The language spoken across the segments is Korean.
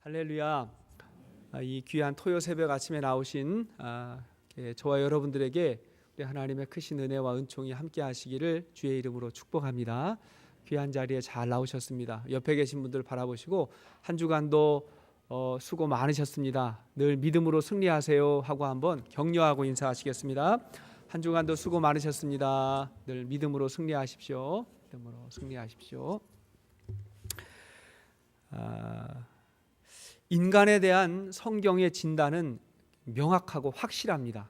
할렐루야. 이 귀한 토요 새벽 아침에 나오신 저와 여러분들에게 우리 하나님의 크신 은혜와 은총이 함께 하시기를 주의 이름으로 축복합니다. 귀한 자리에 잘 나오셨습니다. 옆에 계신 분들 바라보시고 한 주간도 수고 많으셨습니다. 늘 믿음으로 승리하세요 하고 한번 격려하고 인사하시겠습니다. 한 주간도 수고 많으셨습니다. 늘 믿음으로 승리하십시오. 믿음으로 승리하십시오. 인간에 대한 성경의 진단은 명확하고 확실합니다.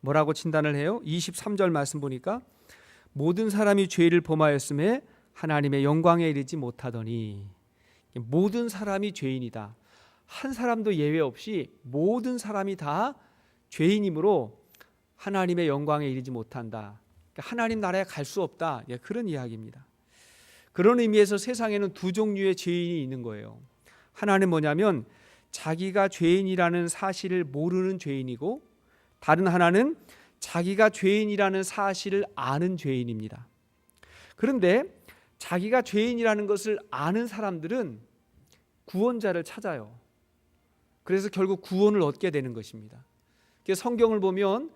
뭐라고 진단을 해요? 23절 말씀 보니까 모든 사람이 죄를 범하였음에 하나님의 영광에 이르지 못하더니, 모든 사람이 죄인이다. 한 사람도 예외 없이 모든 사람이 다 죄인이므로 하나님의 영광에 이르지 못한다. 하나님 나라에 갈 수 없다. 그런 이야기입니다. 그런 의미에서 세상에는 두 종류의 죄인이 있는 거예요. 하나는 뭐냐면 자기가 죄인이라는 사실을 모르는 죄인이고, 다른 하나는 자기가 죄인이라는 사실을 아는 죄인입니다. 그런데 자기가 죄인이라는 것을 아는 사람들은 구원자를 찾아요. 그래서 결국 구원을 얻게 되는 것입니다. 성경을 보면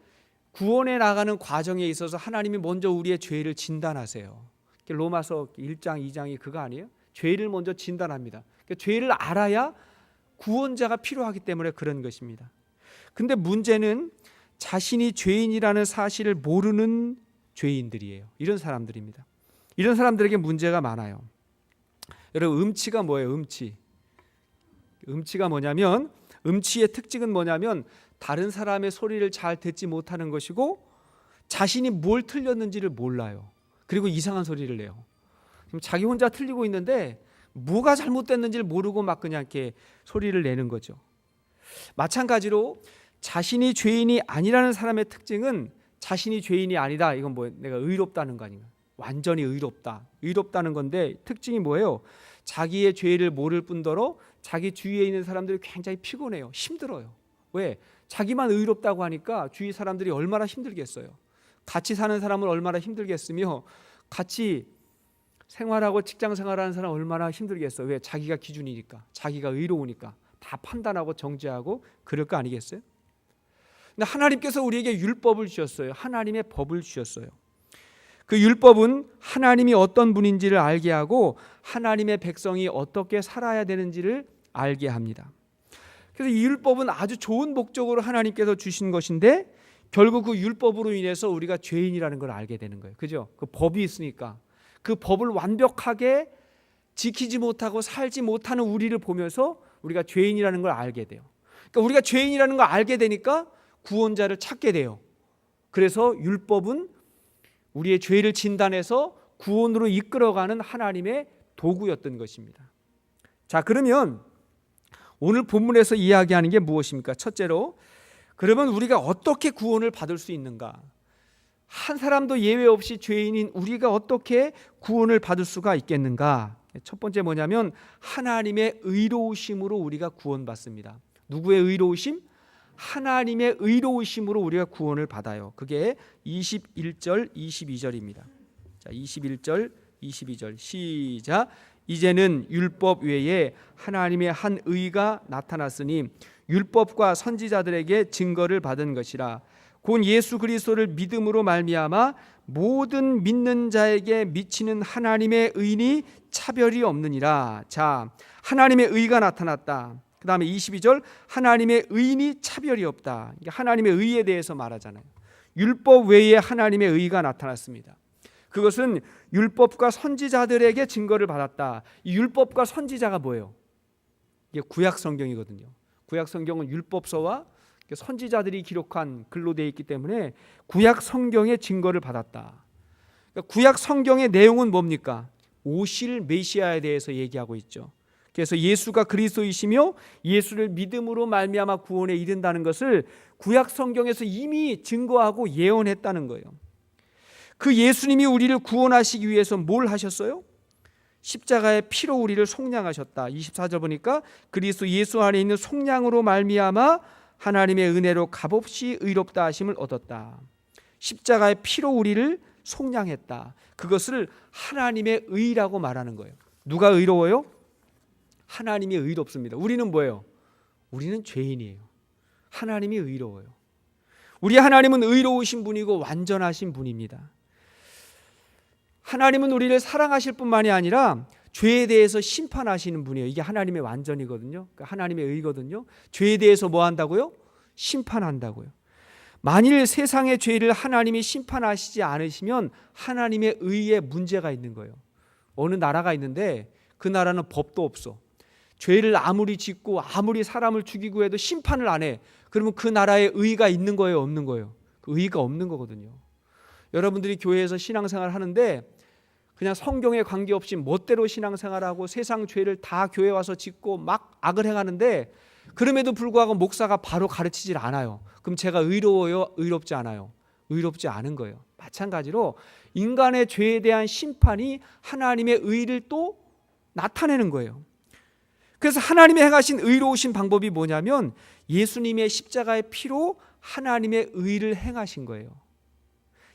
구원에 나가는 과정에 있어서 하나님이 먼저 우리의 죄를 진단하세요. 로마서 1장 2장이 그거 아니에요? 죄를 먼저 진단합니다. 죄를 알아야 구원자가 필요하기 때문에 그런 것입니다. 근데 문제는 자신이 죄인이라는 사실을 모르는 죄인들이에요. 이런 사람들입니다. 이런 사람들에게 문제가 많아요. 여러분, 음치가 뭐예요? 음치가 뭐냐면, 음치의 특징은 뭐냐면 다른 사람의 소리를 잘 듣지 못하는 것이고, 자신이 뭘 틀렸는지를 몰라요. 그리고 이상한 소리를 내요. 자기 혼자 틀리고 있는데 뭐가 잘못됐는지를 모르고 막 그냥 이렇게 소리를 내는 거죠. 마찬가지로 자신이 죄인이 아니라는 사람의 특징은 자신이 죄인이 아니다. 이건 뭐 내가 의롭다는 거 아닌가? 완전히 의롭다는 건데, 특징이 뭐예요? 자기의 죄를 모를 뿐더러 자기 주위에 있는 사람들이 굉장히 피곤해요. 힘들어요. 왜? 자기만 의롭다고 하니까 주위 사람들이 얼마나 힘들겠어요. 같이 사는 사람은 얼마나 힘들겠으며, 같이 생활하고 직장 생활하는 사람 얼마나 힘들겠어요. 왜? 자기가 기준이니까, 자기가 의로우니까 다 판단하고 정죄하고 그럴 거 아니겠어요? 근데 하나님께서 우리에게 율법을 주셨어요. 하나님의 법을 주셨어요. 그 율법은 하나님이 어떤 분인지를 알게 하고 하나님의 백성이 어떻게 살아야 되는지를 알게 합니다. 그래서 이 율법은 아주 좋은 목적으로 하나님께서 주신 것인데, 결국 그 율법으로 인해서 우리가 죄인이라는 걸 알게 되는 거예요. 그죠? 그 법이 있으니까 그 법을 완벽하게 지키지 못하고 살지 못하는 우리를 보면서 우리가 죄인이라는 걸 알게 돼요. 그러니까 우리가 죄인이라는 걸 알게 되니까 구원자를 찾게 돼요. 그래서 율법은 우리의 죄를 진단해서 구원으로 이끌어가는 하나님의 도구였던 것입니다. 자, 그러면 오늘 본문에서 이야기하는 게 무엇입니까? 첫째로, 그러면 우리가 어떻게 구원을 받을 수 있는가? 한 사람도 예외 없이 죄인인 우리가 어떻게 구원을 받을 수가 있겠는가? 첫 번째 뭐냐면 하나님의 의로우심으로 우리가 구원받습니다. 누구의 의로우심? 하나님의 의로우심으로 우리가 구원을 받아요. 그게 21절 22절입니다. 자, 21절 22절 시작. 이제는 율법 외에 하나님의 한 의가 나타났으니 율법과 선지자들에게 증거를 받은 것이라. 곧 예수 그리스도를 믿음으로 말미암아 모든 믿는 자에게 미치는 하나님의 의니 차별이 없느니라. 자, 하나님의 의가 나타났다. 그 다음에 22절 하나님의 의니 차별이 없다. 하나님의 의에 대해서 말하잖아요. 율법 외에 하나님의 의가 나타났습니다. 그것은 율법과 선지자들에게 증거를 받았다. 이 율법과 선지자가 뭐예요? 이게 구약 성경이거든요. 구약 성경은 율법서와 선지자들이 기록한 글로 되어 있기 때문에 구약 성경의 증거를 받았다. 그러니까 구약 성경의 내용은 뭡니까? 오실 메시아에 대해서 얘기하고 있죠. 그래서 예수가 그리스도이시며 예수를 믿음으로 말미암아 구원에 이른다는 것을 구약 성경에서 이미 증거하고 예언했다는 거예요. 그 예수님이 우리를 구원하시기 위해서 뭘 하셨어요? 십자가의 피로 우리를 속량하셨다. 24절 보니까 그리스도 예수 안에 있는 속량으로 말미암아 하나님의 은혜로 값없이 의롭다 하심을 얻었다. 십자가의 피로 우리를 속량했다. 그것을 하나님의 의라고 말하는 거예요. 누가 의로워요? 하나님이 의롭습니다. 우리는 뭐예요? 우리는 죄인이에요. 하나님이 의로워요. 우리 하나님은 의로우신 분이고 완전하신 분입니다. 하나님은 우리를 사랑하실 뿐만이 아니라 죄에 대해서 심판하시는 분이에요. 이게 하나님의 완전이거든요. 그러니까 하나님의 의거든요. 죄에 대해서 뭐 한다고요? 심판한다고요. 만일 세상의 죄를 하나님이 심판하시지 않으시면 하나님의 의에 문제가 있는 거예요. 어느 나라가 있는데 그 나라는 법도 없어. 죄를 아무리 짓고 아무리 사람을 죽이고 해도 심판을 안 해. 그러면 그 나라에 의가 있는 거예요, 없는 거예요? 그 의가 없는 거거든요. 여러분들이 교회에서 신앙생활 하는데 그냥 성경에 관계없이 멋대로 신앙생활하고 세상 죄를 다 교회 와서 짓고 막 악을 행하는데 그럼에도 불구하고 목사가 바로 가르치질 않아요. 그럼 제가 의로워요? 의롭지 않아요? 의롭지 않은 거예요. 마찬가지로 인간의 죄에 대한 심판이 하나님의 의를 또 나타내는 거예요. 그래서 하나님이 행하신 의로우신 방법이 뭐냐면 예수님의 십자가의 피로 하나님의 의를 행하신 거예요.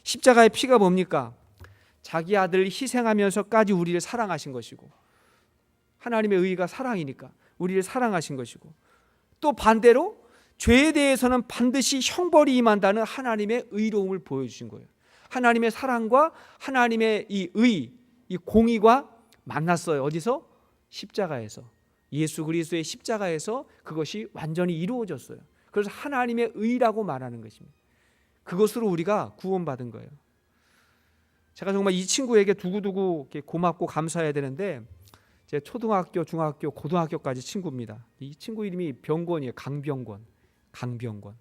십자가의 피가 뭡니까? 자기 아들을 희생하면서까지 우리를 사랑하신 것이고, 하나님의 의가 사랑이니까 우리를 사랑하신 것이고, 또 반대로 죄에 대해서는 반드시 형벌이 임한다는 하나님의 의로움을 보여주신 거예요. 하나님의 사랑과 하나님의 이 의, 이 공의가 만났어요. 어디서? 십자가에서. 예수 그리스도의 십자가에서 그것이 완전히 이루어졌어요. 그래서 하나님의 의라고 말하는 것입니다. 그것으로 우리가 구원받은 거예요. 제가 정말 이 친구에게 두고두고 고맙고 감사해야 되는데, 제 초등학교, 중학교, 고등학교까지 친구입니다. 이 친구 이름이 병권이에요. 강병권.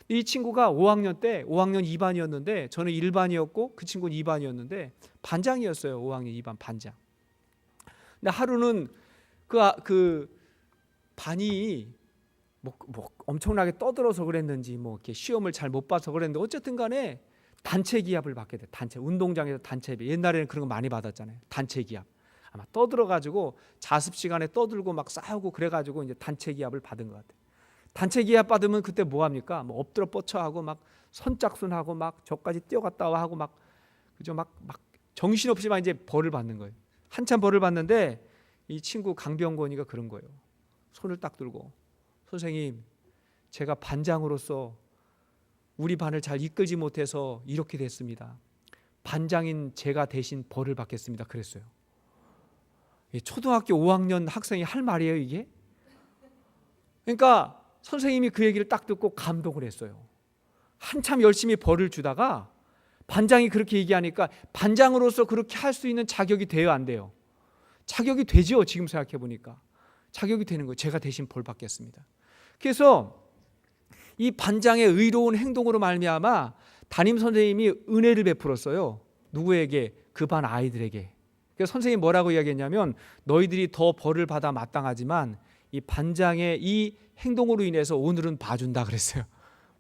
이 친구가 5학년 때 5학년 2반이었는데 저는 1반이었고 그 친구는 2반이었는데 반장이었어요. 5학년 2반 반장. 근데 하루는 그 반이 뭐 엄청나게 떠들어서 그랬는지 뭐 이렇게 시험을 잘 못 봐서 그랬는데 어쨌든 간에 단체 기합을 받게 돼. 단체 운동장에서 단체 기합. 옛날에는 그런 거 많이 받았잖아요. 단체 기합. 아마 떠들어 가지고 자습 시간에 떠들고 막 싸우고 그래 가지고 이제 단체 기합을 받은 것 같아요. 단체 기합 받으면 그때 뭐 합니까? 뭐 엎드려 뻗쳐 하고 막 선짝순 하고 막 저까지 뛰어갔다 와 하고 막 그죠? 막 정신없이 막 이제 벌을 받는 거예요. 한참 벌을 받는데 이 친구 강병권이가 그런 거예요. 손을 딱 들고, 선생님, 제가 반장으로서 우리 반을 잘 이끌지 못해서 이렇게 됐습니다. 반장인 제가 대신 벌을 받겠습니다. 그랬어요. 초등학교 5학년 학생이 할 말이에요, 이게? 그러니까 선생님이 그 얘기를 딱 듣고 감동을 했어요. 한참 열심히 벌을 주다가 반장이 그렇게 얘기하니까 반장으로서 그렇게 할 수 있는 자격이 돼요, 안 돼요? 자격이 되죠. 지금 생각해 보니까 자격이 되는 거예요. 제가 대신 벌 받겠습니다. 그래서 이 반장의 의로운 행동으로 말미암아 담임 선생님이 은혜를 베풀었어요. 누구에게? 그 반 아이들에게. 그래서 선생님이 뭐라고 이야기했냐면, 너희들이 더 벌을 받아 마땅하지만 이 반장의 이 행동으로 인해서 오늘은 봐준다 그랬어요.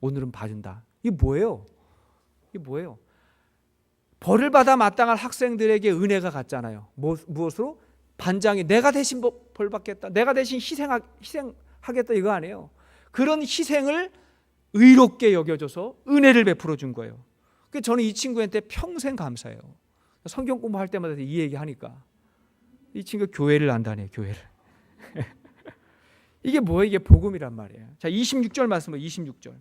오늘은 봐준다. 이게 뭐예요? 벌을 받아 마땅할 학생들에게 은혜가 갔잖아요. 무엇으로? 반장이 내가 대신 벌 받겠다, 내가 대신 희생하겠다, 이거 아니에요. 그런 희생을 의롭게 여겨줘서 은혜를 베풀어 준 거예요. 그래서 저는 이 친구한테 평생 감사해요. 성경 공부할 때마다 이 얘기 하니까 이 친구 교회를 안 다녀요. 교회를. 이게 뭐예요? 이게 복음이란 말이에요. 자, 26절 말씀을 26절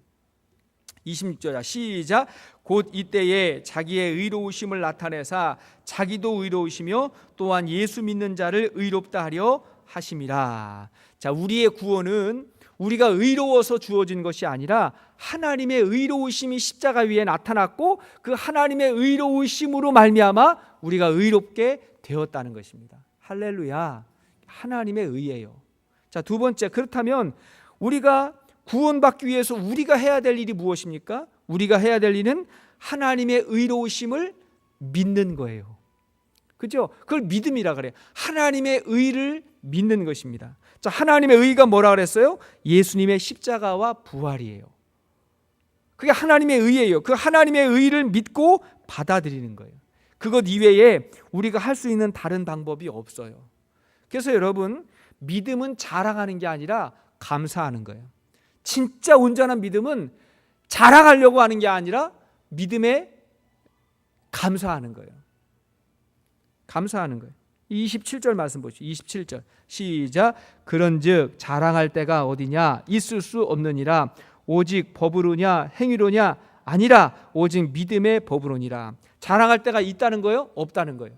시작. 곧 이때에 자기의 의로우심을 나타내사 자기도 의로우시며 또한 예수 믿는 자를 의롭다 하려 하심이라. 자, 우리의 구원은 우리가 의로워서 주어진 것이 아니라 하나님의 의로우심이 십자가 위에 나타났고 그 하나님의 의로우심으로 말미암아 우리가 의롭게 되었다는 것입니다. 할렐루야. 하나님의 의예요. 자, 두 번째, 그렇다면 우리가 구원받기 위해서 우리가 해야 될 일이 무엇입니까? 우리가 해야 될 일은 하나님의 의로우심을 믿는 거예요. 그죠? 그걸 믿음이라 그래요. 하나님의 의를 믿는 것입니다. 자, 하나님의 의가 뭐라 그랬어요? 예수님의 십자가와 부활이에요. 그게 하나님의 의예요. 그 하나님의 의를 믿고 받아들이는 거예요. 그것 이외에 우리가 할 수 있는 다른 방법이 없어요. 그래서 여러분, 믿음은 자랑하는 게 아니라 감사하는 거예요. 진짜 온전한 믿음은 자랑하려고 하는 게 아니라 믿음에 감사하는 거예요. 감사하는 거예요. 27절 말씀 보시죠. 27절 시작. 그런즉 자랑할 때가 어디냐? 있을 수 없느니라. 오직 법으로냐 행위로냐? 아니라 오직 믿음의 법으로니라. 자랑할 때가 있다는 거예요? 없다는 거예요.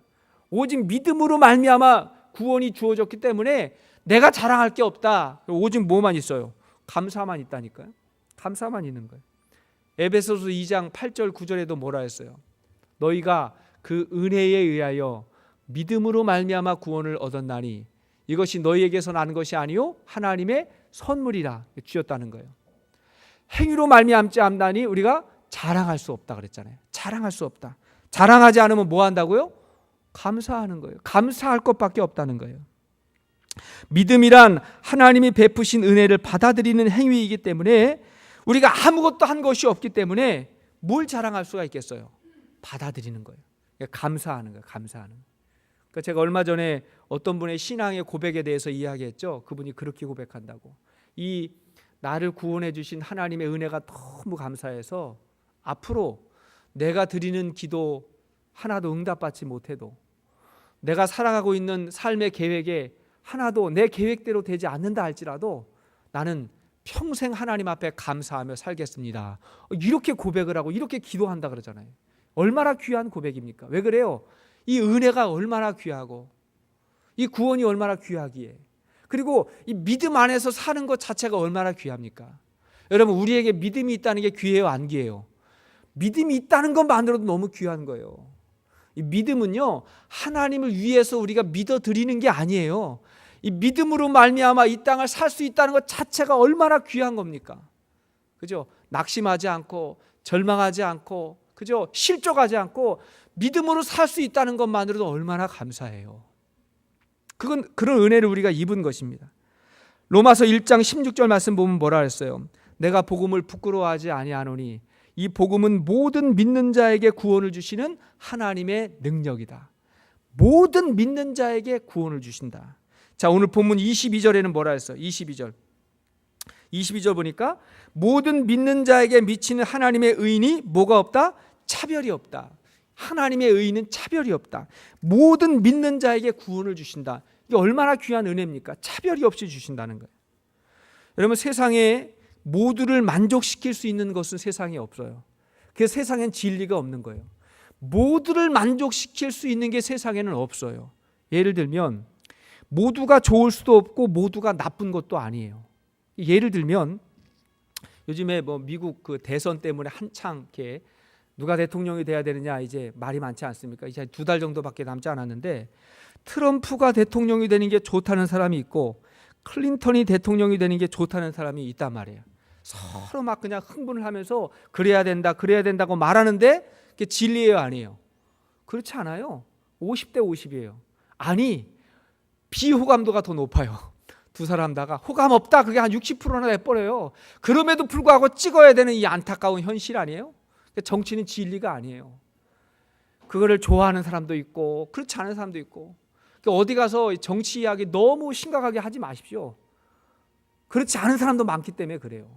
오직 믿음으로 말미암아 구원이 주어졌기 때문에 내가 자랑할 게 없다. 오직 뭐만 있어요? 감사만 있다니까요. 감사만 있는 거예요. 에베소서 2장 8절 9절에도 뭐라 했어요? 너희가 그 은혜에 의하여 믿음으로 말미암아 구원을 얻었나니 이것이 너희에게서 나는 것이 아니요 하나님의 선물이라 주셨다는 거예요. 행위로 말미암지 않나니 우리가 자랑할 수 없다 그랬잖아요. 자랑할 수 없다. 자랑하지 않으면 뭐 한다고요? 감사하는 거예요. 감사할 것밖에 없다는 거예요. 믿음이란 하나님이 베푸신 은혜를 받아들이는 행위이기 때문에 우리가 아무것도 한 것이 없기 때문에 뭘 자랑할 수가 있겠어요? 받아들이는 거예요. 감사하는 거예요. 감사하는 거예요. 그러니까 제가 얼마 전에 어떤 분의 신앙의 고백에 대해서 이야기했죠. 그분이 그렇게 고백한다고. 이 나를 구원해 주신 하나님의 은혜가 너무 감사해서 앞으로 내가 드리는 기도 하나도 응답받지 못해도 내가 살아가고 있는 삶의 계획에 하나도 내 계획대로 되지 않는다 할지라도 나는 평생 하나님 앞에 감사하며 살겠습니다. 이렇게 고백을 하고 이렇게 기도한다 그러잖아요. 얼마나 귀한 고백입니까? 왜 그래요? 이 은혜가 얼마나 귀하고 이 구원이 얼마나 귀하기에 그리고 이 믿음 안에서 사는 것 자체가 얼마나 귀합니까? 여러분 우리에게 믿음이 있다는 게 귀해요? 안 귀해요? 믿음이 있다는 것만으로도 너무 귀한 거예요. 이 믿음은요 하나님을 위해서 우리가 믿어드리는 게 아니에요. 이 믿음으로 말미암아 이 땅을 살 수 있다는 것 자체가 얼마나 귀한 겁니까? 그죠? 낙심하지 않고 절망하지 않고 그죠? 실족하지 않고 믿음으로 살 수 있다는 것만으로도 얼마나 감사해요. 그런 은혜를 우리가 입은 것입니다. 로마서 1장 16절 말씀 보면 뭐라 했어요? 내가 복음을 부끄러워하지 아니하노니 이 복음은 모든 믿는 자에게 구원을 주시는 하나님의 능력이다. 모든 믿는 자에게 구원을 주신다. 자, 오늘 본문 22절에는 뭐라 했어요? 22절 보니까 모든 믿는 자에게 미치는 하나님의 의인이 뭐가 없다? 차별이 없다. 하나님의 의인은 차별이 없다. 모든 믿는 자에게 구원을 주신다. 이게 얼마나 귀한 은혜입니까? 차별이 없이 주신다는 거예요. 여러분 세상에 모두를 만족시킬 수 있는 것은 세상에 없어요. 그래서 세상엔 진리가 없는 거예요. 모두를 만족시킬 수 있는 게 세상에는 없어요. 예를 들면 모두가 좋을 수도 없고 모두가 나쁜 것도 아니에요. 예를 들면 요즘에 뭐 미국 그 대선 때문에 한창 이렇게 누가 대통령이 돼야 되느냐 이제 말이 많지 않습니까? 이제 2달 정도밖에 남지 않았는데 트럼프가 대통령이 되는 게 좋다는 사람이 있고 클린턴이 대통령이 되는 게 좋다는 사람이 있단 말이에요. 서로 막 그냥 흥분을 하면서 그래야 된다고 말하는데 그게 진리예요, 아니에요? 그렇지 않아요. 50대 50이에요. 아니 비호감도가 더 높아요. 두 사람 다가 호감 없다 그게 한 60%나 돼버려요. 그럼에도 불구하고 찍어야 되는 이 안타까운 현실 아니에요? 정치는 진리가 아니에요. 그거를 좋아하는 사람도 있고 그렇지 않은 사람도 있고 어디 가서 정치 이야기 너무 심각하게 하지 마십시오. 그렇지 않은 사람도 많기 때문에 그래요.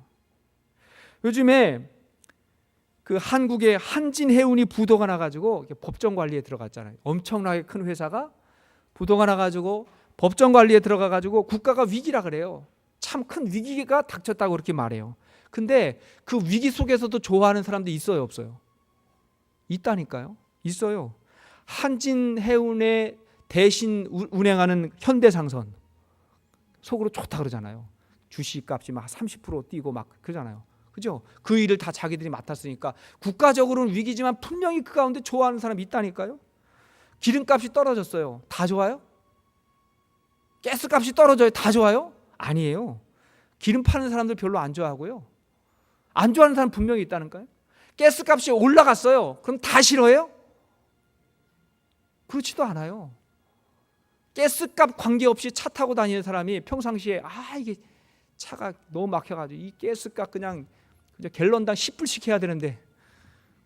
요즘에 그 한국의 한진해운이 부도가 나가지고 법정 관리에 들어갔잖아요. 엄청나게 큰 회사가 부도가 나가지고 법정 관리에 들어가가지고 국가가 위기라 그래요. 참 큰 위기가 닥쳤다고 그렇게 말해요. 근데 그 위기 속에서도 좋아하는 사람도 있어요, 없어요? 있다니까요. 있어요. 한진해운에 대신 운행하는 현대상선 속으로 좋다 그러잖아요. 주식값이 막 30% 뛰고 막 그러잖아요. 그죠? 그 일을 다 자기들이 맡았으니까 국가적으로는 위기지만 분명히 그 가운데 좋아하는 사람이 있다니까요. 기름값이 떨어졌어요. 다 좋아요? 가스값이 떨어져요. 다 좋아요? 아니에요. 기름 파는 사람들 별로 안 좋아하고요. 안 좋아하는 사람 분명히 있다니까요. 가스값이 올라갔어요. 그럼 다 싫어해요? 그렇지도 않아요. 가스값 관계없이 차 타고 다니는 사람이 평상시에 이게 차가 너무 막혀가지고 이 가스값 그냥 갤런당 10불씩 해야 되는데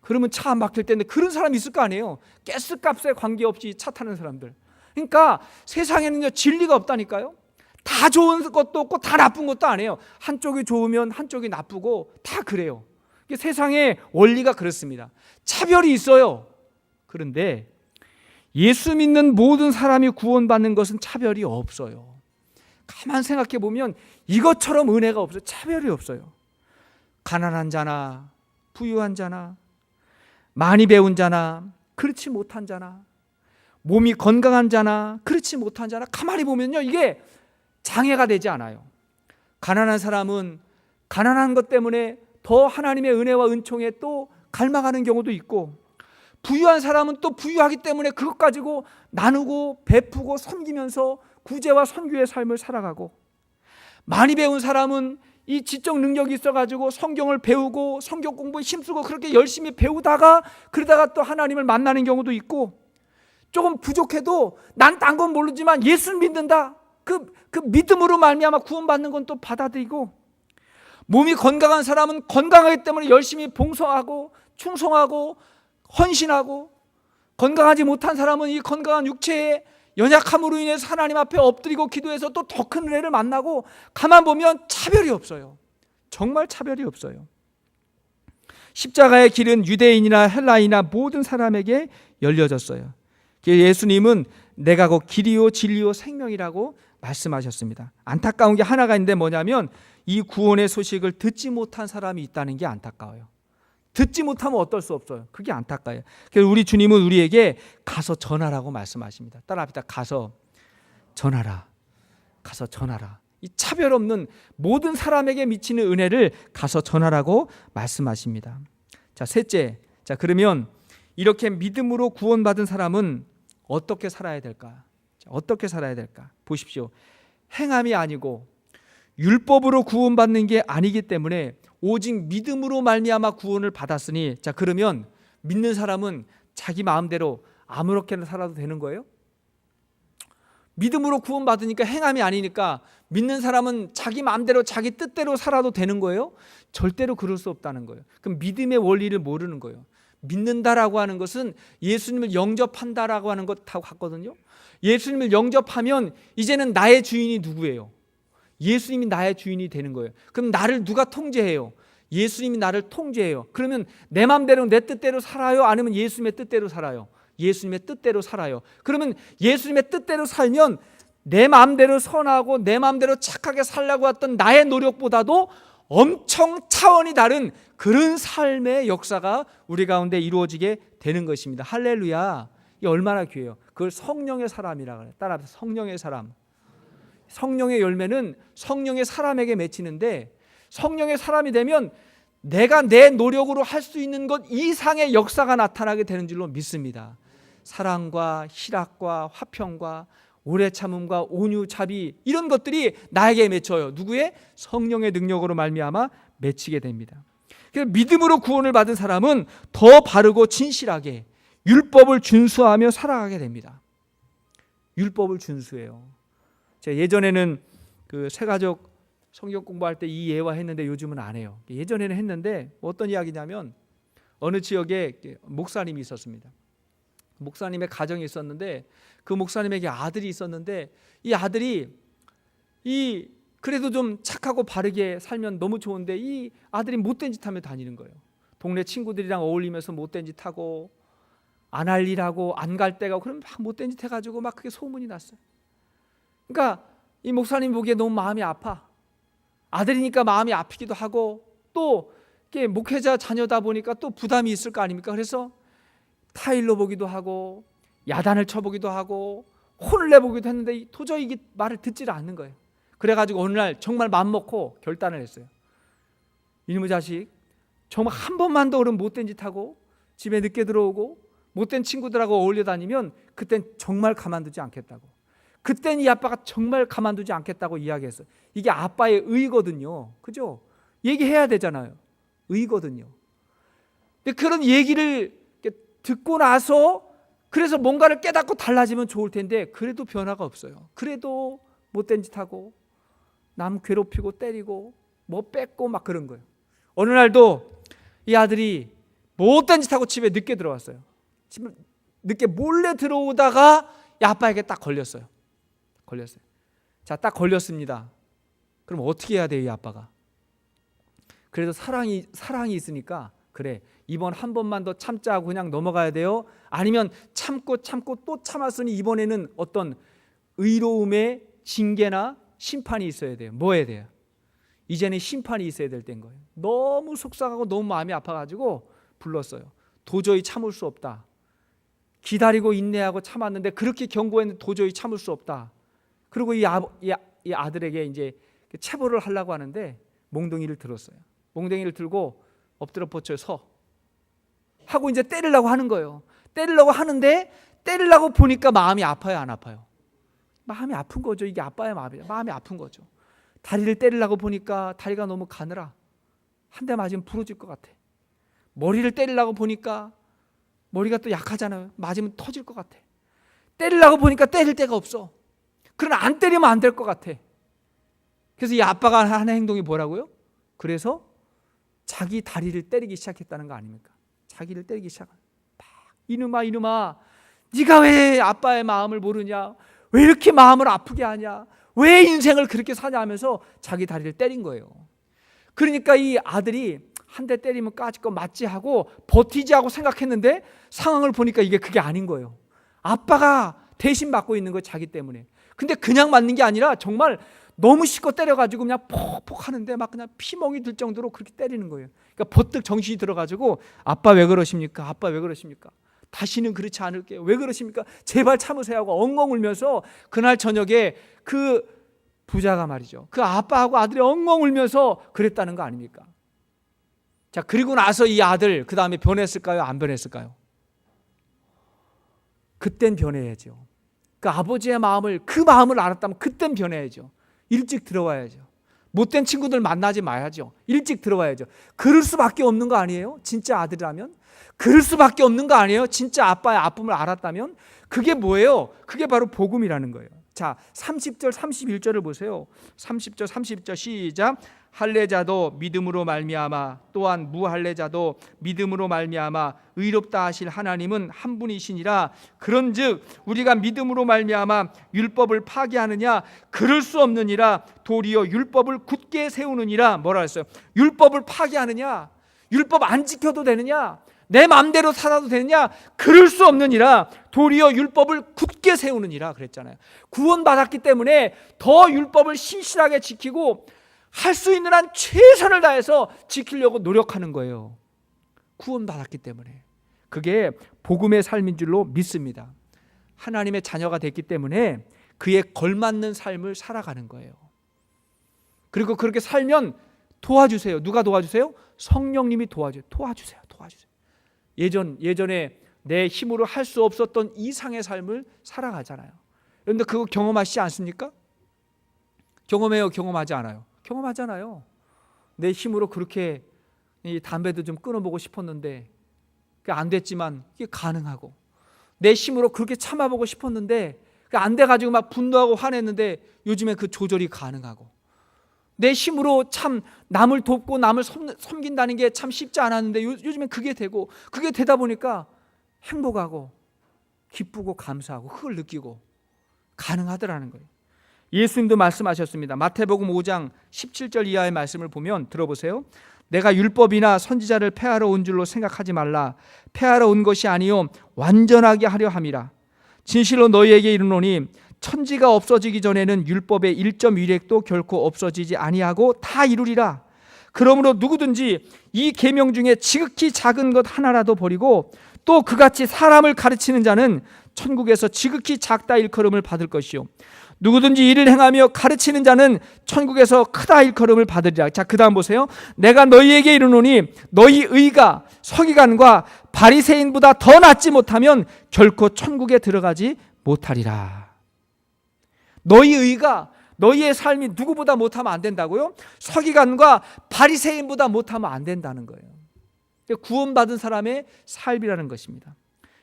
그러면 차 안 막힐 텐데 그런 사람이 있을 거 아니에요. 가스값에 관계없이 차 타는 사람들. 그러니까 세상에는 진리가 없다니까요. 다 좋은 것도 없고 다 나쁜 것도 아니에요. 한쪽이 좋으면 한쪽이 나쁘고 다 그래요. 세상의 원리가 그렇습니다. 차별이 있어요. 그런데 예수 믿는 모든 사람이 구원받는 것은 차별이 없어요. 가만 생각해 보면 이것처럼 은혜가 없어요. 차별이 없어요. 가난한 자나 부유한 자나 많이 배운 자나 그렇지 못한 자나 몸이 건강한 자나 그렇지 못한 자나 가만히 보면요, 이게 장애가 되지 않아요. 가난한 사람은 가난한 것 때문에 더 하나님의 은혜와 은총에 또 갈망하는 경우도 있고, 부유한 사람은 또 부유하기 때문에 그것 가지고 나누고 베푸고 섬기면서 구제와 선교의 삶을 살아가고, 많이 배운 사람은 이 지적 능력이 있어가지고 성경을 배우고 성경 공부에 힘쓰고 그렇게 열심히 배우다가 그러다가 또 하나님을 만나는 경우도 있고, 조금 부족해도 난 딴 건 모르지만 예수 믿는다, 그 믿음으로 말미암아 구원받는 건 또 받아들이고, 몸이 건강한 사람은 건강하기 때문에 열심히 봉사하고 충성하고 헌신하고, 건강하지 못한 사람은 이 건강한 육체의 연약함으로 인해서 하나님 앞에 엎드리고 기도해서 또 더 큰 은혜를 만나고, 가만 보면 차별이 없어요. 정말 차별이 없어요. 십자가의 길은 유대인이나 헬라인이나 모든 사람에게 열려졌어요. 예수님은 내가 곧 길이요 진리요 생명이라고 말씀하셨습니다. 안타까운 게 하나가 있는데 뭐냐면 이 구원의 소식을 듣지 못한 사람이 있다는 게 안타까워요. 듣지 못하면 어떨 수 없어요. 그게 안타까워요. 그래서 우리 주님은 우리에게 가서 전하라고 말씀하십니다. 따라합시다. 가서 전하라. 가서 전하라. 이 차별 없는 모든 사람에게 미치는 은혜를 가서 전하라고 말씀하십니다. 자, 셋째. 자, 그러면 이렇게 믿음으로 구원받은 사람은 어떻게 살아야 될까? 자, 어떻게 살아야 될까? 보십시오. 행함이 아니고 율법으로 구원받는 게 아니기 때문에 오직 믿음으로 말미암아 구원을 받았으니, 자, 그러면 믿는 사람은 자기 마음대로 아무렇게나 살아도 되는 거예요? 믿음으로 구원받으니까 행함이 아니니까 믿는 사람은 자기 마음대로 자기 뜻대로 살아도 되는 거예요? 절대로 그럴 수 없다는 거예요. 그럼 믿음의 원리를 모르는 거예요. 믿는다라고 하는 것은 예수님을 영접한다라고 하는 것하고 같거든요. 예수님을 영접하면 이제는 나의 주인이 누구예요? 예수님이 나의 주인이 되는 거예요. 그럼 나를 누가 통제해요? 예수님이 나를 통제해요. 그러면 내 마음대로 내 뜻대로 살아요? 아니면 예수님의 뜻대로 살아요? 예수님의 뜻대로 살아요. 그러면 예수님의 뜻대로 살면 내 마음대로 선하고 내 마음대로 착하게 살려고 했던 나의 노력보다도 엄청 차원이 다른 그런 삶의 역사가 우리 가운데 이루어지게 되는 것입니다. 할렐루야. 이게 얼마나 귀해요. 그걸 성령의 사람이라 그래요. 따라서 성령의 사람. 성령의 열매는 성령의 사람에게 맺히는데, 성령의 사람이 되면 내가 내 노력으로 할 수 있는 것 이상의 역사가 나타나게 되는 줄로 믿습니다. 사랑과 희락과 화평과 오래 참음과 온유 자비, 이런 것들이 나에게 맺혀요. 누구의? 성령의 능력으로 말미암아 맺히게 됩니다. 그래서 믿음으로 구원을 받은 사람은 더 바르고 진실하게 율법을 준수하며 살아가게 됩니다. 율법을 준수해요. 제가 예전에는 그 새가족 성경 공부할 때 이 예화 했는데 요즘은 안 해요. 예전에는 했는데 어떤 이야기냐면, 어느 지역에 목사님이 있었습니다. 목사님의 가정이 있었는데 그 목사님에게 아들이 있었는데, 이 아들이 그래도 좀 착하고 바르게 살면 너무 좋은데 이 아들이 못된 짓 하며 다니는 거예요. 동네 친구들이랑 어울리면서 못된 짓 하고 안 할 일하고 안 갈 때 가고, 그러면 막 못된 짓 해가지고 막 그게 소문이 났어요. 그러니까 이 목사님 보기에 너무 마음이 아파. 아들이니까 마음이 아프기도 하고, 또 이게 목회자 자녀다 보니까 또 부담이 있을 거 아닙니까? 그래서 타일로 보기도 하고 야단을 쳐보기도 하고 혼을 내보기도 했는데 도저히 이게 말을 듣지를 않는 거예요. 그래가지고 어느 날 정말 맘먹고 결단을 했어요. 이놈의 자식, 정말 한 번만 더 그런 못된 짓 하고 집에 늦게 들어오고 못된 친구들하고 어울려 다니면 그땐 정말 가만두지 않겠다고. 그땐 이 아빠가 정말 가만두지 않겠다고 이야기했어요. 이게 아빠의 의거든요. 그죠? 얘기해야 되잖아요. 의거든요. 근데 그런 얘기를 듣고 나서 그래서 뭔가를 깨닫고 달라지면 좋을 텐데, 그래도 변화가 없어요. 그래도 못된 짓 하고 남 괴롭히고 때리고 뭐 뺏고 막 그런 거예요. 어느 날도 이 아들이 못된 짓 하고 집에 늦게 들어왔어요. 집에 늦게 몰래 들어오다가 이 아빠에게 딱 걸렸어요. 자, 딱 걸렸습니다. 그럼 어떻게 해야 돼요, 이 아빠가? 그래도 사랑이 있으니까 그래, 이번 한 번만 더 참자 하고 그냥 넘어가야 돼요? 아니면 참고 또 참았으니 이번에는 어떤 의로움의 징계나 심판이 있어야 돼요? 뭐 해야 돼요? 이제는 심판이 있어야 될 때인 거예요. 너무 속상하고 너무 마음이 아파가지고 불렀어요. 도저히 참을 수 없다. 기다리고 인내하고 참았는데 그렇게 경고했는데 도저히 참을 수 없다. 그리고 이 아들에게 이제 체벌을 하려고 하는데 몽둥이를 들었어요. 몽둥이를 들고 엎드려 뻗쳐 서 하고 이제 때리려고 하는 거예요. 때리려고 하는데 때리려고 보니까 마음이 아파요, 안 아파요? 마음이 아픈 거죠. 이게 아빠의 마음이에요. 마음이 아픈 거죠. 다리를 때리려고 보니까 다리가 너무 가느라 한 대 맞으면 부러질 것 같아. 머리를 때리려고 보니까 머리가 또 약하잖아요. 맞으면 터질 것 같아. 때리려고 보니까 때릴 데가 없어. 그러나 안 때리면 안 될 것 같아. 그래서 이 아빠가 하는 행동이 뭐라고요? 그래서 자기 다리를 때리기 시작했다는 거 아닙니까? 자기를 때리기 시작한. 이놈아 네가 왜 아빠의 마음을 모르냐? 왜 이렇게 마음을 아프게 하냐? 왜 인생을 그렇게 사냐 하면서 자기 다리를 때린 거예요. 그러니까 이 아들이 한 대 때리면 까짓 거 맞지 하고 버티지 하고 생각했는데 상황을 보니까 이게 그게 아닌 거예요. 아빠가 대신 맞고 있는 거 자기 때문에. 근데 그냥 맞는 게 아니라 정말 너무 씻고 때려가지고 그냥 퍽퍽 하는데 막 그냥 피멍이 들 정도로 그렇게 때리는 거예요. 그러니까 버뜩 정신이 들어가지고 아빠 왜 그러십니까? 아빠 왜 그러십니까? 다시는 그렇지 않을게요. 왜 그러십니까? 제발 참으세요 하고 엉엉 울면서 그날 저녁에 그 부자가 말이죠. 그 아빠하고 아들이 엉엉 울면서 그랬다는 거 아닙니까? 자, 그리고 나서 이 아들 그 다음에 변했을까요? 안 변했을까요? 그땐 변해야죠. 그 아버지의 마음을, 그 마음을 알았다면 그땐 변해야죠. 일찍 들어와야죠. 못된 친구들 만나지 마야죠. 일찍 들어와야죠. 그럴 수밖에 없는 거 아니에요? 진짜 아들이라면? 그럴 수밖에 없는 거 아니에요? 진짜 아빠의 아픔을 알았다면? 그게 뭐예요? 그게 바로 복음이라는 거예요. 자, 30절 31절을 보세요. 30절 31절 시작. 할례자도 믿음으로 말미암아 또한 무할례자도 믿음으로 말미암아 의롭다 하실 하나님은 한 분이시니라. 그런즉 우리가 믿음으로 말미암아 율법을 파기하느냐? 그럴 수 없느니라. 도리어 율법을 굳게 세우느니라. 뭐라 했어요? 율법을 파기하느냐? 율법 안 지켜도 되느냐? 내 마음대로 살아도 되느냐? 그럴 수 없느니라. 도리어 율법을 굳게 세우느니라 그랬잖아요. 구원받았기 때문에 더 율법을 신실하게 지키고 할 수 있는 한 최선을 다해서 지키려고 노력하는 거예요. 구원받았기 때문에. 그게 복음의 삶인 줄로 믿습니다. 하나님의 자녀가 됐기 때문에 그에 걸맞는 삶을 살아가는 거예요. 그리고 그렇게 살면 도와주세요. 누가 도와주세요? 성령님이 도와주세요. 예전에 내 힘으로 할 수 없었던 이상의 삶을 살아가잖아요. 그런데 그거 경험하시지 않습니까? 경험해요? 경험하지 않아요? 경험하잖아요. 내 힘으로 그렇게 담배도 좀 끊어보고 싶었는데 그게 안 됐지만 이게 가능하고, 내 힘으로 그렇게 참아보고 싶었는데 그게 안 돼가지고 막 분노하고 화냈는데 요즘에 그 조절이 가능하고, 내 힘으로 참 남을 돕고 남을 섬긴다는 게 참 쉽지 않았는데 요즘엔 그게 되고, 그게 되다 보니까 행복하고 기쁘고 감사하고 그걸 느끼고 가능하더라는 거예요. 예수님도 말씀하셨습니다. 마태복음 5장 17절 이하의 말씀을 보면 들어보세요. 내가 율법이나 선지자를 폐하러 온 줄로 생각하지 말라. 폐하러 온 것이 아니요 완전하게 하려 함이라. 진실로 너희에게 이르노니 천지가 없어지기 전에는 율법의 1.1획도 결코 없어지지 아니하고 다 이루리라. 그러므로 누구든지 이 계명 중에 지극히 작은 것 하나라도 버리고 또 그같이 사람을 가르치는 자는 천국에서 지극히 작다 일컬음을 받을 것이요 누구든지 이를 행하며 가르치는 자는 천국에서 크다 일컬음을 받으리라. 자, 그 다음 보세요. 내가 너희에게 이르노니 너희 의가 서기관과 바리새인보다 더 낫지 못하면 결코 천국에 들어가지 못하리라. 너희 의가, 너희의 삶이 누구보다 못하면 안 된다고요? 서기관과 바리새인보다 못하면 안 된다는 거예요. 구원받은 사람의 삶이라는 것입니다.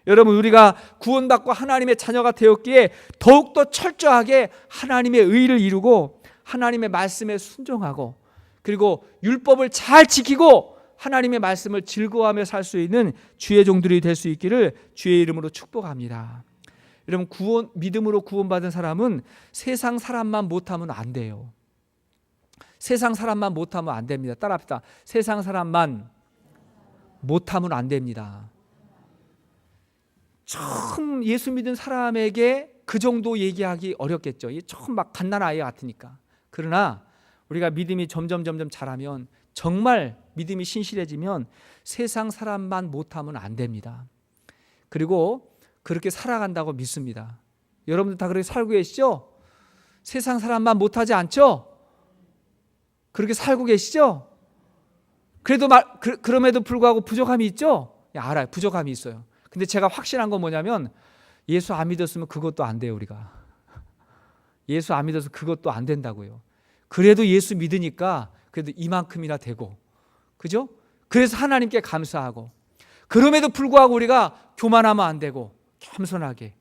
여러분, 우리가 구원받고 하나님의 자녀가 되었기에 더욱더 철저하게 하나님의 의를 이루고 하나님의 말씀에 순종하고 그리고 율법을 잘 지키고 하나님의 말씀을 즐거워하며 살 수 있는 주의 종들이 될 수 있기를 주의 이름으로 축복합니다. 여러분, 믿음으로 구원받은 사람은 세상 사람만 못하면 안 돼요. 세상 사람만 못하면 안 됩니다. 따라합시다. 세상 사람만 못하면 안 됩니다. 처음 예수 믿은 사람에게 그 정도 얘기하기 어렵겠죠. 처음 막 갓난 아이 같으니까. 그러나 우리가 믿음이 점점 자라면, 정말 믿음이 신실해지면 세상 사람만 못하면 안 됩니다. 그리고 그렇게 살아간다고 믿습니다. 여러분들 다 그렇게 살고 계시죠? 세상 사람만 못하지 않죠? 그렇게 살고 계시죠? 그럼에도 불구하고 부족함이 있죠? 알아요. 부족함이 있어요. 근데 제가 확신한 건 뭐냐면, 예수 안 믿었으면 그것도 안 돼요. 우리가 예수 안 믿어서 그것도 안 된다고요. 그래도 예수 믿으니까 그래도 이만큼이나 되고, 그죠? 그래서 하나님께 감사하고, 그럼에도 불구하고 우리가 교만하면 안 되고, 겸손하게,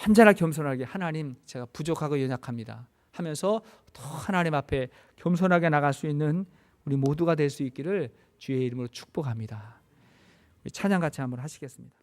언제나 겸손하게, 하나님 제가 부족하고 연약합니다 하면서 더 하나님 앞에 겸손하게 나갈 수 있는 우리 모두가 될 수 있기를 주의 이름으로 축복합니다. 찬양 같이 한번 하시겠습니다.